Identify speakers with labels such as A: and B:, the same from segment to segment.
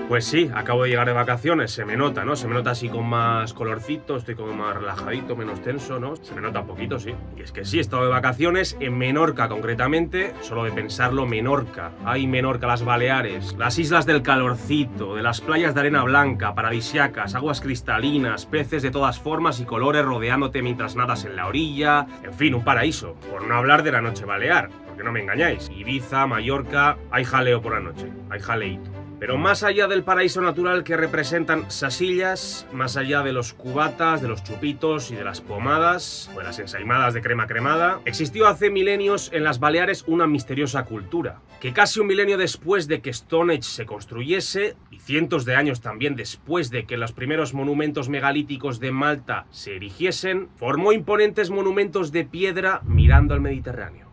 A: Pues sí, acabo de llegar de vacaciones, se me nota, ¿no? Se me nota así con más colorcito, estoy como más relajadito, menos tenso, ¿no? Se me nota un poquito, sí. Y es que sí, he estado de vacaciones en Menorca concretamente, solo de pensarlo, Menorca. Ay, Menorca, las Baleares, las islas del calorcito, de las playas de arena blanca, paradisíacas, aguas cristalinas, peces de todas formas y colores rodeándote mientras nadas en la orilla. En fin, un paraíso. Por no hablar de la noche balear, porque no me engañáis. Ibiza, Mallorca, hay jaleo por la noche, hay jaleíto. Pero más allá del paraíso natural que representan Sasillas, más allá de los cubatas, de los chupitos y de las pomadas, o de las ensaimadas de crema cremada, existió hace milenios en las Baleares una misteriosa cultura, que casi un milenio después de que Stonehenge se construyese, y cientos de años también después de que los primeros monumentos megalíticos de Malta se erigiesen, formó imponentes monumentos de piedra mirando al Mediterráneo.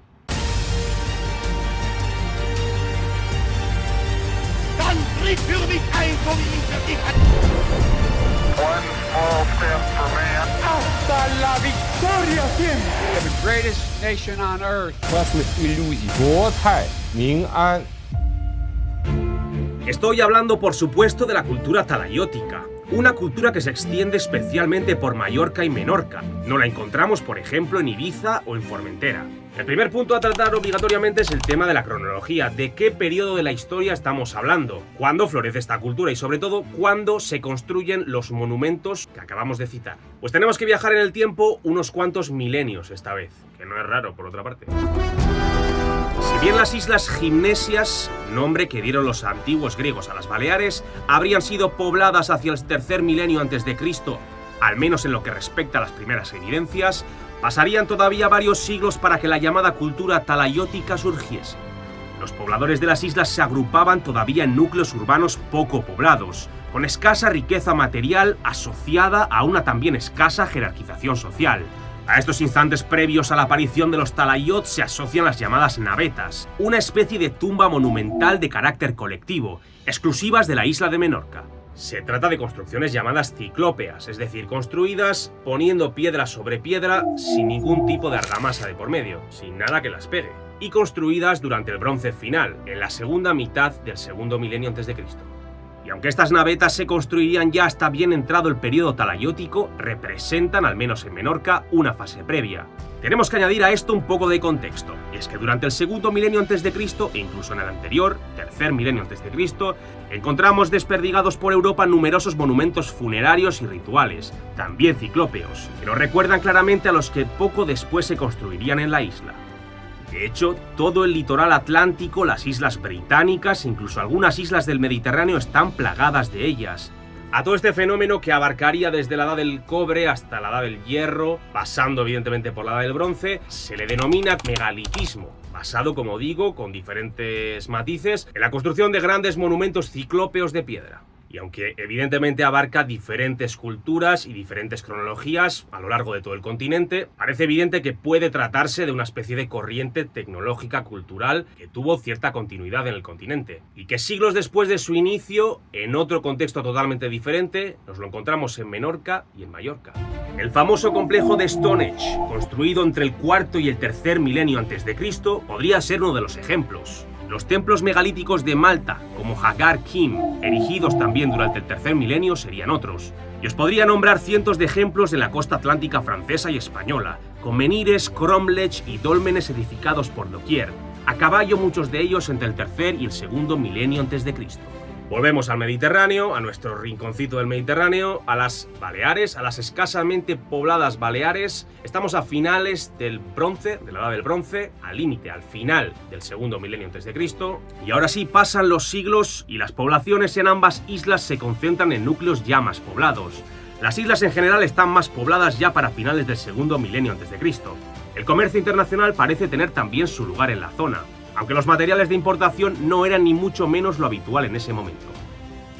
B: Für mich ein, so wie ich für dich.
C: One small step for man.
B: Hasta la victoria siempre.
D: The greatest nation on earth.
E: Красных иллюзий. 国泰民安.
A: Estoy hablando, por supuesto, de la cultura talayótica, una cultura que se extiende especialmente por Mallorca y Menorca. No la encontramos, por ejemplo, en Ibiza o en Formentera. El primer punto a tratar obligatoriamente es el tema de la cronología, de qué periodo de la historia estamos hablando, cuándo florece esta cultura y sobre todo cuándo se construyen los monumentos que acabamos de citar. Pues tenemos que viajar en el tiempo unos cuantos milenios esta vez, que no es raro por otra parte. Si bien las islas Gimnesias, nombre que dieron los antiguos griegos a las Baleares, habrían sido pobladas hacia el tercer milenio antes de Cristo, al menos en lo que respecta a las primeras evidencias, pasarían todavía varios siglos para que la llamada cultura talayótica surgiese. Los pobladores de las islas se agrupaban todavía en núcleos urbanos poco poblados, con escasa riqueza material asociada a una también escasa jerarquización social. A estos instantes previos a la aparición de los talayots se asocian las llamadas navetas, una especie de tumba monumental de carácter colectivo, exclusivas de la isla de Menorca. Se trata de construcciones llamadas ciclópeas, es decir, construidas poniendo piedra sobre piedra sin ningún tipo de argamasa de por medio, sin nada que las pegue, y construidas durante el Bronce final, en la segunda mitad del segundo milenio antes de Cristo. Y aunque estas navetas se construirían ya hasta bien entrado el periodo talayótico, representan, al menos en Menorca, una fase previa. Tenemos que añadir a esto un poco de contexto, y es que durante el segundo milenio antes de Cristo, e incluso en el anterior, tercer milenio antes de Cristo, encontramos desperdigados por Europa numerosos monumentos funerarios y rituales, también ciclópeos, que nos recuerdan claramente a los que poco después se construirían en la isla. De hecho, todo el litoral atlántico, las islas británicas, incluso algunas islas del Mediterráneo están plagadas de ellas. A todo este fenómeno que abarcaría desde la edad del cobre hasta la edad del hierro, pasando evidentemente por la edad del bronce, se le denomina megalitismo, basado, como digo, con diferentes matices, en la construcción de grandes monumentos ciclópeos de piedra. Y aunque evidentemente abarca diferentes culturas y diferentes cronologías a lo largo de todo el continente, parece evidente que puede tratarse de una especie de corriente tecnológica cultural que tuvo cierta continuidad en el continente, y que siglos después de su inicio, en otro contexto totalmente diferente, nos lo encontramos en Menorca y en Mallorca. El famoso complejo de Stonehenge, construido entre el cuarto y el tercer milenio antes de Cristo, podría ser uno de los ejemplos. Los templos megalíticos de Malta, como Hagar Kim, erigidos también durante el tercer milenio, serían otros. Y os podría nombrar cientos de ejemplos en la costa atlántica francesa y española, con menhires, cromlechs y dólmenes edificados por doquier, a caballo muchos de ellos entre el tercer y el segundo milenio antes de Cristo. Volvemos al Mediterráneo, a nuestro rinconcito del Mediterráneo, a las Baleares, a las escasamente pobladas Baleares. Estamos a finales del Bronce, de la Edad del Bronce, al límite, al final del segundo milenio antes de Cristo. Y ahora sí pasan los siglos y las poblaciones en ambas islas se concentran en núcleos ya más poblados. Las islas en general están más pobladas ya para finales del segundo milenio antes de Cristo. El comercio internacional parece tener también su lugar en la zona, aunque los materiales de importación no eran ni mucho menos lo habitual en ese momento.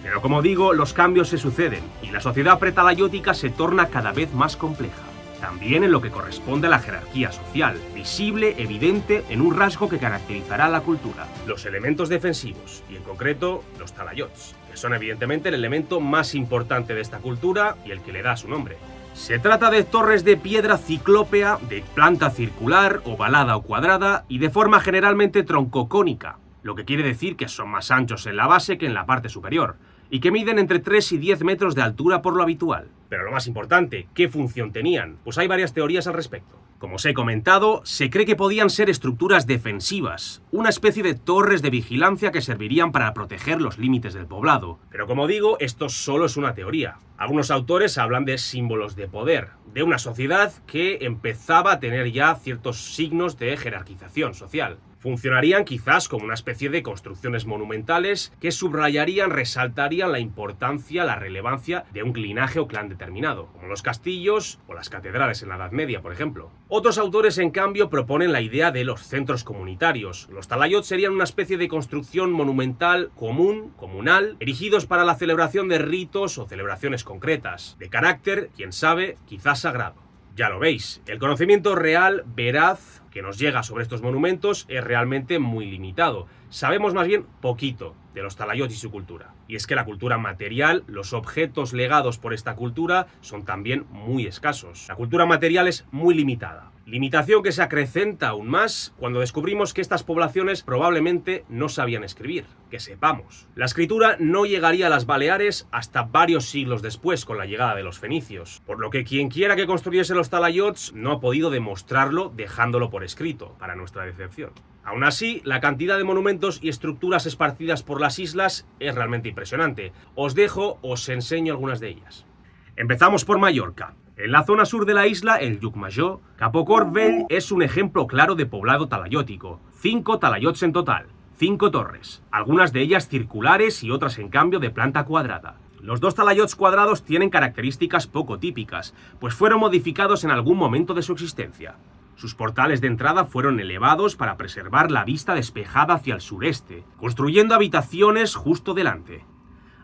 A: Pero como digo, los cambios se suceden y la sociedad pretalayótica se torna cada vez más compleja, también en lo que corresponde a la jerarquía social, visible, evidente, en un rasgo que caracterizará a la cultura: los elementos defensivos, y en concreto los talayots, que son evidentemente el elemento más importante de esta cultura y el que le da su nombre. Se trata de torres de piedra ciclópea, de planta circular, ovalada o cuadrada y de forma generalmente troncocónica, lo que quiere decir que son más anchos en la base que en la parte superior, y que miden entre 3 y 10 metros de altura por lo habitual. Pero lo más importante, ¿qué función tenían? Pues hay varias teorías al respecto. Como os he comentado, se cree que podían ser estructuras defensivas, una especie de torres de vigilancia que servirían para proteger los límites del poblado. Pero como digo, esto solo es una teoría. Algunos autores hablan de símbolos de poder, de una sociedad que empezaba a tener ya ciertos signos de jerarquización social. Funcionarían quizás como una especie de construcciones monumentales que subrayarían, resaltarían la importancia, la relevancia de un linaje o clan determinado, como los castillos o las catedrales en la Edad Media, por ejemplo. Otros autores, en cambio, proponen la idea de los centros comunitarios. Los talayot serían una especie de construcción monumental comunal, erigidos para la celebración de ritos o celebraciones concretas, de carácter, quién sabe, quizás sagrado. Ya lo veis, el conocimiento real, veraz, que nos llega sobre estos monumentos es realmente muy limitado. Sabemos más bien poquito de los talayot y su cultura. Y es que la cultura material, los objetos legados por esta cultura, son también muy escasos. La cultura material es muy limitada. Limitación que se acrecenta aún más cuando descubrimos que estas poblaciones probablemente no sabían escribir, que sepamos. La escritura no llegaría a las Baleares hasta varios siglos después con la llegada de los fenicios, por lo que quien quiera que construyese los talayots no ha podido demostrarlo dejándolo por escrito, para nuestra decepción. Aún así, la cantidad de monumentos y estructuras esparcidas por las islas es realmente impresionante. Os enseño algunas de ellas. Empezamos por Mallorca. En la zona sur de la isla, el Llucmajor, Capocor Vell es un ejemplo claro de poblado talayótico. 5 talayots en total, 5 torres, algunas de ellas circulares y otras en cambio de planta cuadrada. Los 2 talayots cuadrados tienen características poco típicas, pues fueron modificados en algún momento de su existencia. Sus portales de entrada fueron elevados para preservar la vista despejada hacia el sureste, construyendo habitaciones justo delante.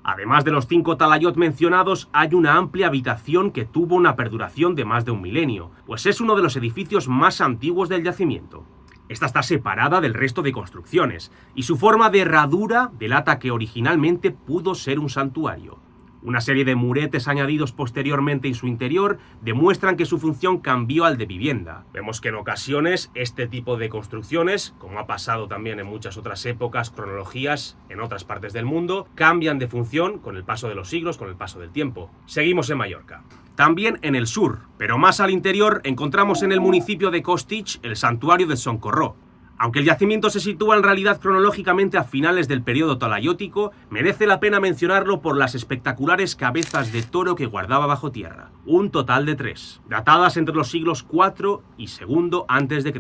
A: Además de los 5 talayot mencionados, hay una amplia habitación que tuvo una perduración de más de un milenio, pues es uno de los edificios más antiguos del yacimiento. Esta está separada del resto de construcciones, y su forma de herradura delata que originalmente pudo ser un santuario. Una serie de muretes añadidos posteriormente en su interior demuestran que su función cambió al de vivienda. Vemos que en ocasiones este tipo de construcciones, como ha pasado también en muchas otras épocas, cronologías, en otras partes del mundo, cambian de función con el paso de los siglos, con el paso del tiempo. Seguimos en Mallorca. También en el sur, pero más al interior, encontramos en el municipio de Costitx el santuario de Son Corró. Aunque el yacimiento se sitúa en realidad cronológicamente a finales del periodo talayótico, merece la pena mencionarlo por las espectaculares cabezas de toro que guardaba bajo tierra, un total de 3, datadas entre los siglos IV y II a.C.,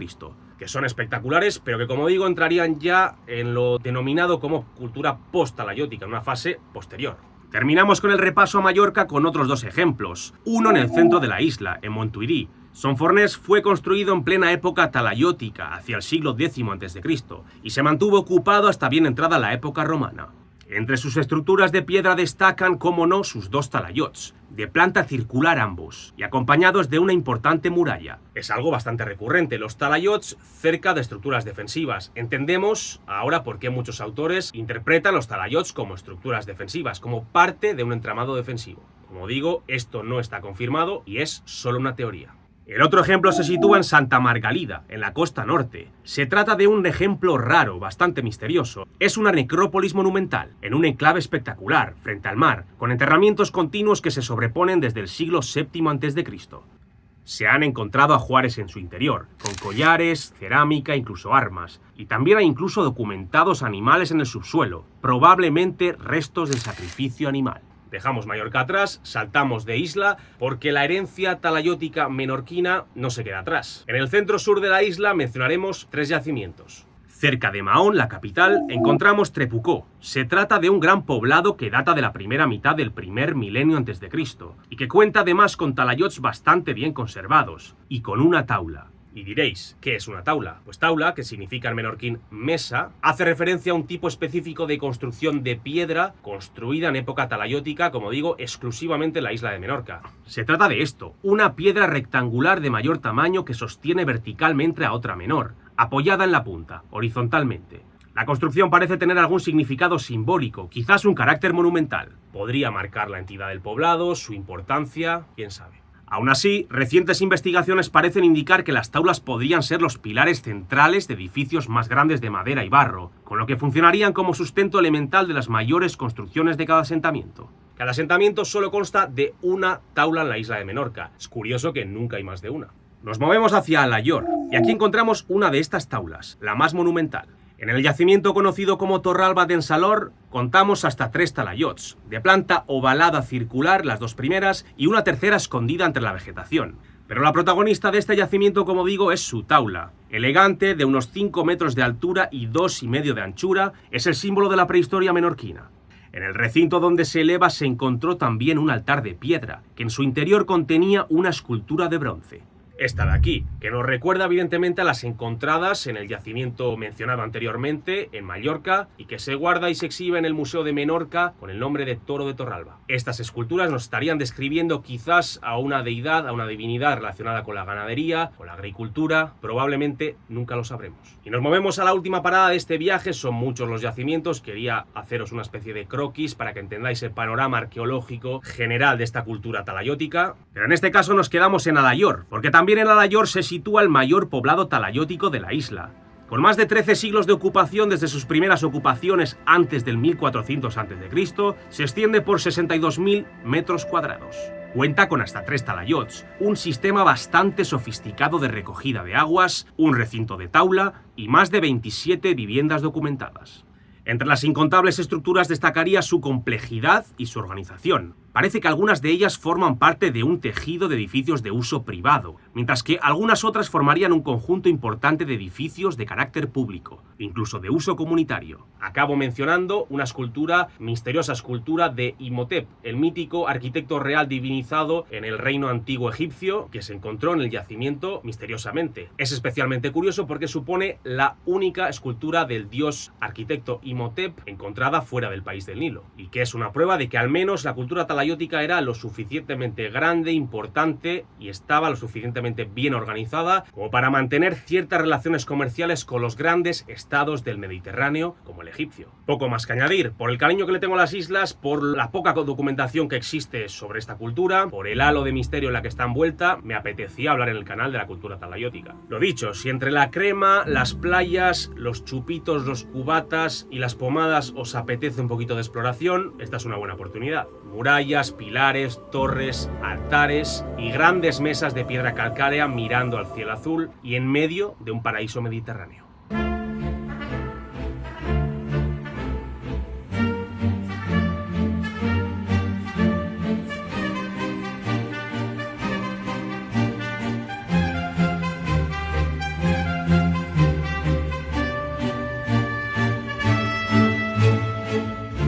A: que son espectaculares, pero que como digo entrarían ya en lo denominado como cultura post-talayótica, en una fase posterior. Terminamos con el repaso a Mallorca con otros 2 ejemplos, uno en el centro de la isla, en Montuïri. Son Fornés fue construido en plena época talayótica, hacia el siglo X a.C., y se mantuvo ocupado hasta bien entrada la época romana. Entre sus estructuras de piedra destacan, como no, sus 2 talayots, de planta circular ambos, y acompañados de una importante muralla. Es algo bastante recurrente, los talayots cerca de estructuras defensivas. Entendemos ahora por qué muchos autores interpretan los talayots como estructuras defensivas, como parte de un entramado defensivo. Como digo, esto no está confirmado y es solo una teoría. El otro ejemplo se sitúa en Santa Margalida, en la costa norte. Se trata de un ejemplo raro, bastante misterioso. Es una necrópolis monumental, en un enclave espectacular, frente al mar, con enterramientos continuos que se sobreponen desde el siglo VII a.C. Se han encontrado ajuares en su interior, con collares, cerámica, incluso armas, y también hay incluso documentados animales en el subsuelo, probablemente restos del sacrificio animal. Dejamos Mallorca atrás, saltamos de isla, porque la herencia talayótica menorquina no se queda atrás. En el centro sur de la isla mencionaremos 3 yacimientos. Cerca de Mahón, la capital, encontramos Trepucó. Se trata de un gran poblado que data de la primera mitad del primer milenio a.C. y que cuenta además con talayots bastante bien conservados y con una taula. Y diréis, ¿qué es una taula? Pues taula, que significa en menorquín mesa, hace referencia a un tipo específico de construcción de piedra construida en época talayótica, como digo, exclusivamente en la isla de Menorca. Se trata de esto, una piedra rectangular de mayor tamaño que sostiene verticalmente a otra menor, apoyada en la punta, horizontalmente. La construcción parece tener algún significado simbólico, quizás un carácter monumental. Podría marcar la entidad del poblado, su importancia, quién sabe. Aún así, recientes investigaciones parecen indicar que las taulas podrían ser los pilares centrales de edificios más grandes de madera y barro, con lo que funcionarían como sustento elemental de las mayores construcciones de cada asentamiento. Cada asentamiento solo consta de una taula en la isla de Menorca. Es curioso que nunca hay más de una. Nos movemos hacia Alayor, y aquí encontramos una de estas taulas, la más monumental. En el yacimiento conocido como Torralba d'en Salor, contamos hasta 3 talayots, de planta ovalada circular las 2 primeras y una tercera escondida entre la vegetación. Pero la protagonista de este yacimiento, como digo, es su taula. Elegante, de unos 5 metros de altura y 2,5 de anchura, es el símbolo de la prehistoria menorquina. En el recinto donde se eleva se encontró también un altar de piedra, que en su interior contenía una escultura de bronce. Esta de aquí, que nos recuerda evidentemente a las encontradas en el yacimiento mencionado anteriormente, en Mallorca, y que se guarda y se exhibe en el Museo de Menorca con el nombre de Toro de Torralba. Estas esculturas nos estarían describiendo quizás a una deidad, a una divinidad relacionada con la ganadería, con la agricultura, probablemente nunca lo sabremos. Y nos movemos a la última parada de este viaje, son muchos los yacimientos, quería haceros una especie de croquis para que entendáis el panorama arqueológico general de esta cultura talayótica, pero en este caso nos quedamos en Alayor, porque también en Alayor se sitúa el mayor poblado talayótico de la isla. Con más de 13 siglos de ocupación desde sus primeras ocupaciones antes del 1400 a.C., se extiende por 62.000 metros cuadrados. Cuenta con hasta 3 talayots, un sistema bastante sofisticado de recogida de aguas, un recinto de taula y más de 27 viviendas documentadas. Entre las incontables estructuras destacaría su complejidad y su organización. Parece que algunas de ellas forman parte de un tejido de edificios de uso privado, mientras que algunas otras formarían un conjunto importante de edificios de carácter público, incluso de uso comunitario. Acabo mencionando una escultura, misteriosa escultura de Imhotep, el mítico arquitecto real divinizado en el reino antiguo egipcio, que se encontró en el yacimiento misteriosamente. Es especialmente curioso porque supone la única escultura del dios arquitecto Imhotep encontrada fuera del país del Nilo, y que es una prueba de que al menos la cultura talayótica era lo suficientemente grande, importante y estaba lo suficientemente bien organizada como para mantener ciertas relaciones comerciales con los grandes estados del Mediterráneo, como el egipcio. Poco más que añadir, por el cariño que le tengo a las islas, por la poca documentación que existe sobre esta cultura, por el halo de misterio en la que está envuelta, me apetecía hablar en el canal de la cultura talayótica. Lo dicho, si entre la crema, las playas, los chupitos, los cubatas y las pomadas os apetece un poquito de exploración, esta es una buena oportunidad. Murallas, pilares, torres, altares y grandes mesas de piedra calcárea mirando al cielo azul y en medio de un paraíso mediterráneo.